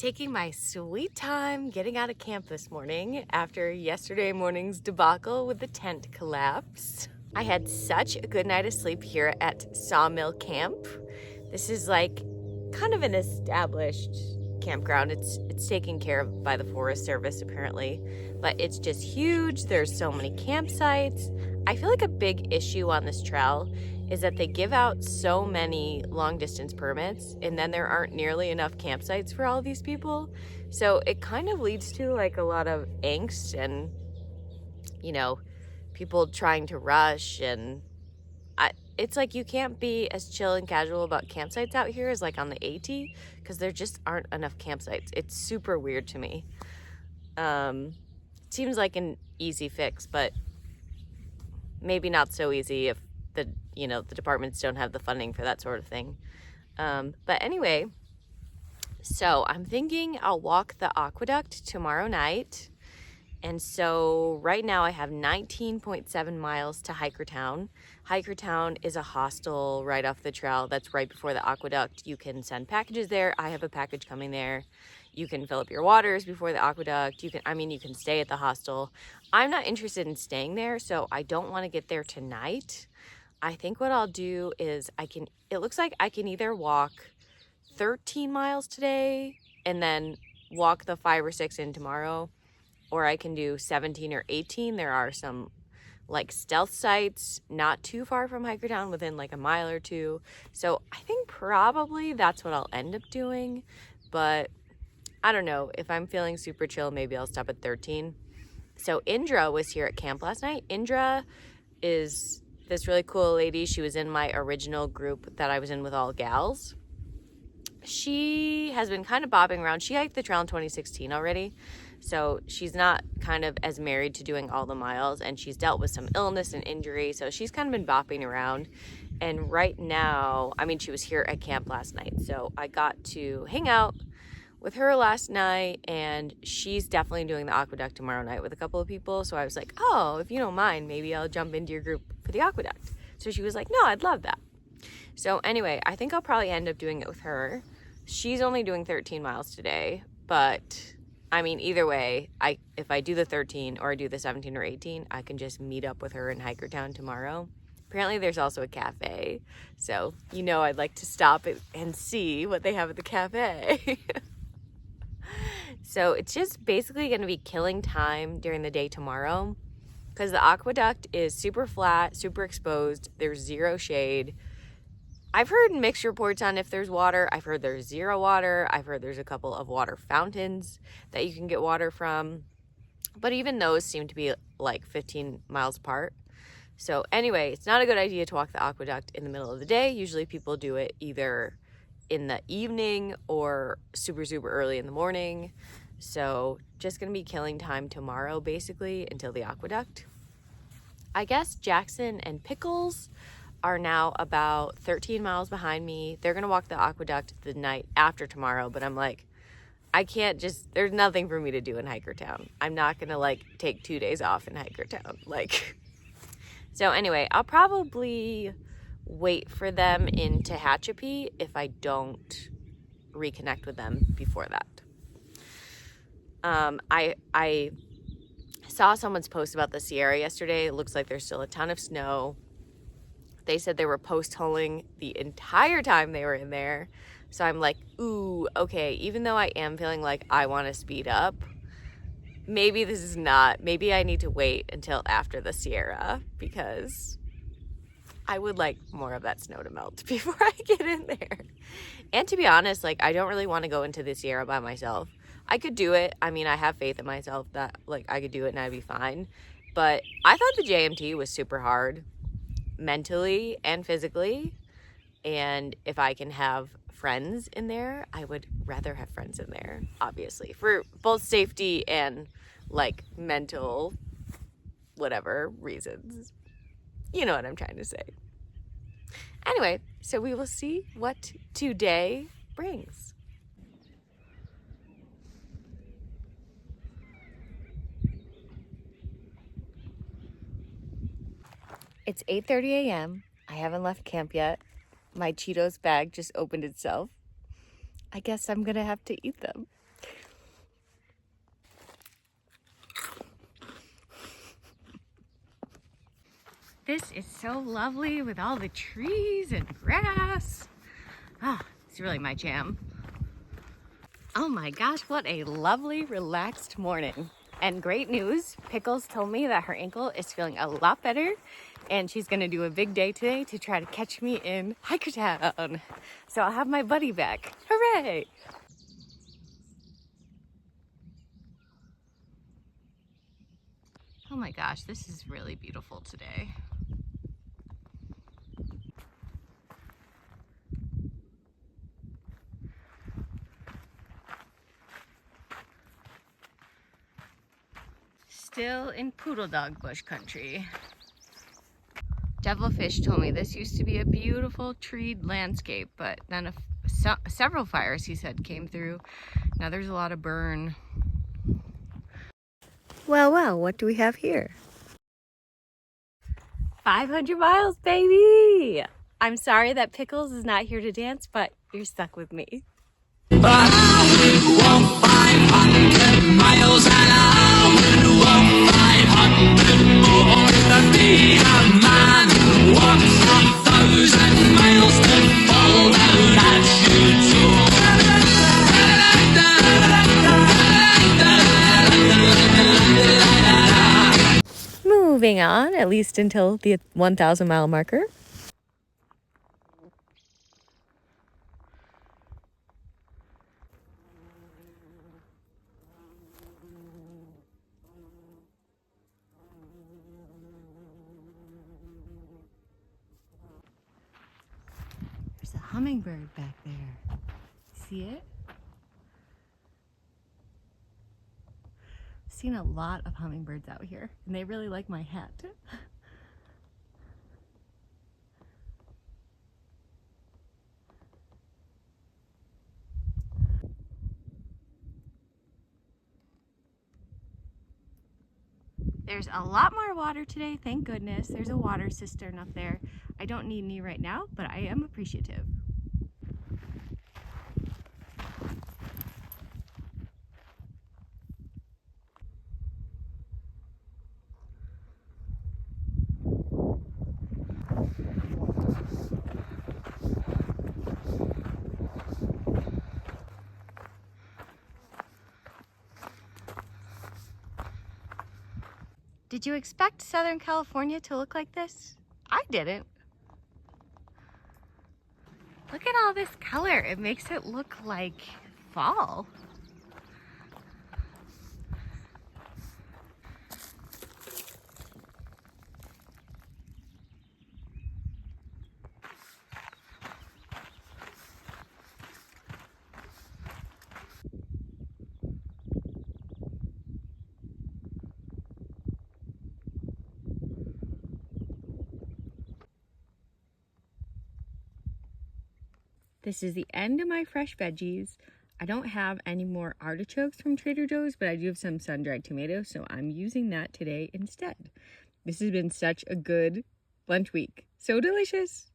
taking my sweet time getting out of camp this morning after yesterday morning's debacle with the tent collapse. I had such a good night of sleep here at Sawmill Camp. This is like kind of an established campground. It's taken care of by the Forest Service apparently, but it's just huge. There's so many campsites. I feel like a big issue on this trail is that they give out so many long distance permits and then there aren't nearly enough campsites for all of these people. So it kind of leads to like a lot of angst and, you know, people trying to rush, and it's like you can't be as chill and casual about campsites out here as like on the AT because there just aren't enough campsites. It's super weird to me. It seems like an easy fix, but maybe not so easy if the departments don't have the funding for that sort of thing. But anyway, so I'm thinking I'll walk the Aqueduct tomorrow night. And so right now I have 19.7 miles to Hikertown. Hikertown is a hostel right off the trail that's right before the Aqueduct. You can send packages there. I have a package coming there. You can fill up your waters before the Aqueduct. You can stay at the hostel. I'm not interested in staying there, so I don't want to get there tonight. I think what I'll do is it looks like I can either walk 13 miles today and then walk the 5 or 6 in tomorrow, or I can do 17 or 18. There are some like stealth sites not too far from Hikertown, within like a mile or two. So I think probably that's what I'll end up doing, but I don't know. If I'm feeling super chill, maybe I'll stop at 13. So Indra was here at camp last night. Indra is this really cool lady. She was in my original group that I was in with all gals. She has been kind of bobbing around. She hiked the trail in 2016 already. So she's not kind of as married to doing all the miles, and she's dealt with some illness and injury. So she's kind of been bopping around. And right now, she was here at camp last night. So I got to hang out with her last night, and she's definitely doing the Aqueduct tomorrow night with a couple of people. So I was like, oh, if you don't mind, maybe I'll jump into your group for the Aqueduct. So she was like, no, I'd love that. So anyway, I think I'll probably end up doing it with her. She's only doing 13 miles today, but either way, if I do the 13 or I do the 17 or 18, I can just meet up with her in Hikertown tomorrow. Apparently there's also a cafe, so I'd like to stop and see what they have at the cafe. So it's just basically going to be killing time during the day tomorrow because the Aqueduct is super flat, super exposed. There's zero shade. I've heard mixed reports on if there's water. I've heard there's zero water. I've heard there's a couple of water fountains that you can get water from. But even those seem to be like 15 miles apart. So anyway, it's not a good idea to walk the Aqueduct in the middle of the day. Usually people do it either in the evening or super, super early in the morning. So just going to be killing time tomorrow basically until the Aqueduct. I guess Jackson and Pickles are now about 13 miles behind me. They're going to walk the Aqueduct the night after tomorrow, but I'm like, there's nothing for me to do in Hikertown. I'm not going to take 2 days off in Hikertown. So anyway, I'll probably wait for them in Tehachapi if I don't reconnect with them before that. I saw someone's post about the Sierra yesterday. It looks like there's still a ton of snow. They said they were post-holing the entire time they were in there. So I'm like, ooh, okay, even though I am feeling like I want to speed up, maybe I need to wait until after the Sierra because I would like more of that snow to melt before I get in there. And to be honest, I don't really want to go into the Sierra by myself. I could do it. I have faith in myself that I could do it and I'd be fine. But I thought the JMT was super hard, mentally and physically, and if I can have friends in there, I would rather have friends in there, obviously, for both safety and mental whatever reasons. You know what I'm trying to say. Anyway, so we will see what today brings. It's 8:30 a.m. I haven't left camp yet. My Cheetos bag just opened itself. I guess I'm gonna have to eat them. This is so lovely with all the trees and grass. Ah, it's really my jam. Oh my gosh, what a lovely, relaxed morning. And great news, Pickles told me that her ankle is feeling a lot better and she's gonna do a big day today to try to catch me in Hikertown. So I'll have my buddy back. Hooray! Oh my gosh, this is really beautiful today. Still in poodle dog bush country. Devilfish told me this used to be a beautiful treed landscape, but then several fires, he said, came through. Now there's a lot of burn. Well, what do we have here? 500 miles, baby! I'm sorry that Pickles is not here to dance, but you're stuck with me. But I would walk 500 miles and I would walk 500 more to be a man who walks 1,000 miles to fall down that shoe tour. Moving on, at least until the 1,000 mile marker. There's a hummingbird back there. See it? I've seen a lot of hummingbirds out here, and they really like my hat. There's a lot more water today, thank goodness. There's a water cistern up there. I don't need any right now, but I am appreciative. Did you expect Southern California to look like this? I didn't. Look at all this color. It makes it look like fall. This is the end of my fresh veggies. I don't have any more artichokes from Trader Joe's, but I do have some sun-dried tomatoes, so I'm using that today instead. This has been such a good lunch week. So delicious.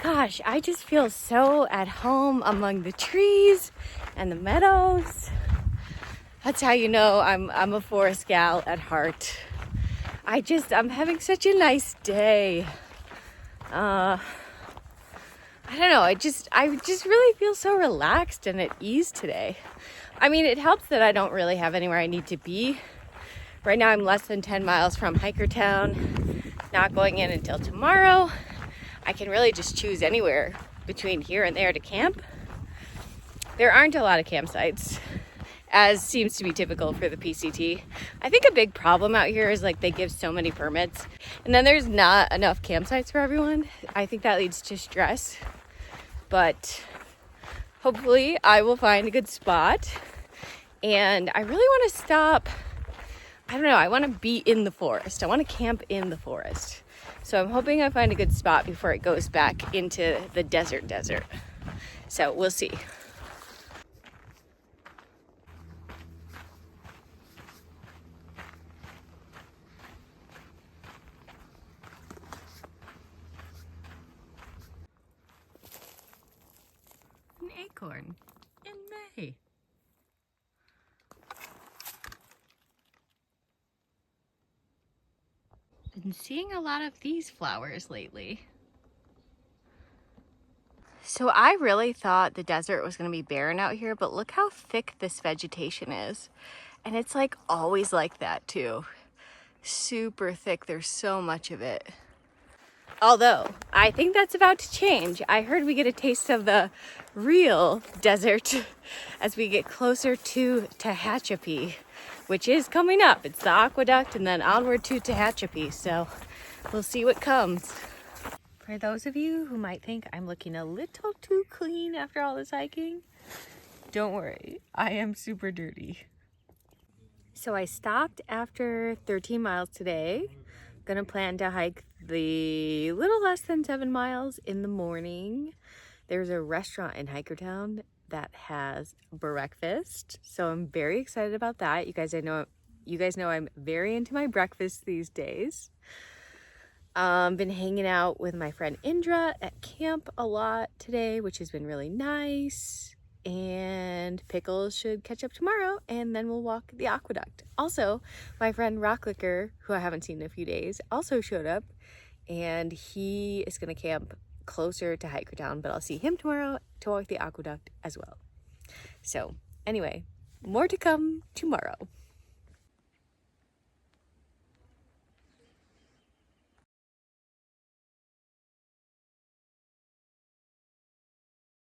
Gosh, I just feel so at home among the trees and the meadows. That's how you know I'm a forest gal at heart. I'm having such a nice day. I don't know, I just really feel so relaxed and at ease today. I mean, it helps that I don't really have anywhere I need to be. Right now I'm less than 10 miles from Hikertown, not going in until tomorrow. I can really just choose anywhere between here and there to camp. There aren't a lot of campsites, as seems to be typical for the PCT. I think a big problem out here is like they give so many permits and then there's not enough campsites for everyone. I think that leads to stress, but hopefully I will find a good spot. And I really want to stop, I don't know, I want to be in the forest. I want to camp in the forest. So I'm hoping I find a good spot before it goes back into the desert. So we'll see. acorn in May. Been seeing a lot of these flowers lately. So I really thought the desert was going to be barren out here, but look how thick this vegetation is. And it's like always like that too. Super thick, there's so much of it. Although, I think that's about to change. I heard we get a taste of the real desert as we get closer to Tehachapi, which is coming up. It's the Aqueduct and then onward to Tehachapi, so we'll see what comes. For those of you who might think I'm looking a little too clean after all this hiking, don't worry, I am super dirty. So I stopped after 13 miles today. Gonna plan to hike the little less than 7 miles in the morning. There's a restaurant in Hikertown that has breakfast, so I'm very excited about that. You guys know I'm very into my breakfast these days. Been hanging out with my friend Indra at camp a lot today, which has been really nice. And Pickles should catch up tomorrow, and then we'll walk the aqueduct. Also, my friend Rocklicker, who I haven't seen in a few days, also showed up, and he is gonna camp closer to Hikertown, but I'll see him tomorrow to walk the aqueduct as well. So anyway, more to come tomorrow.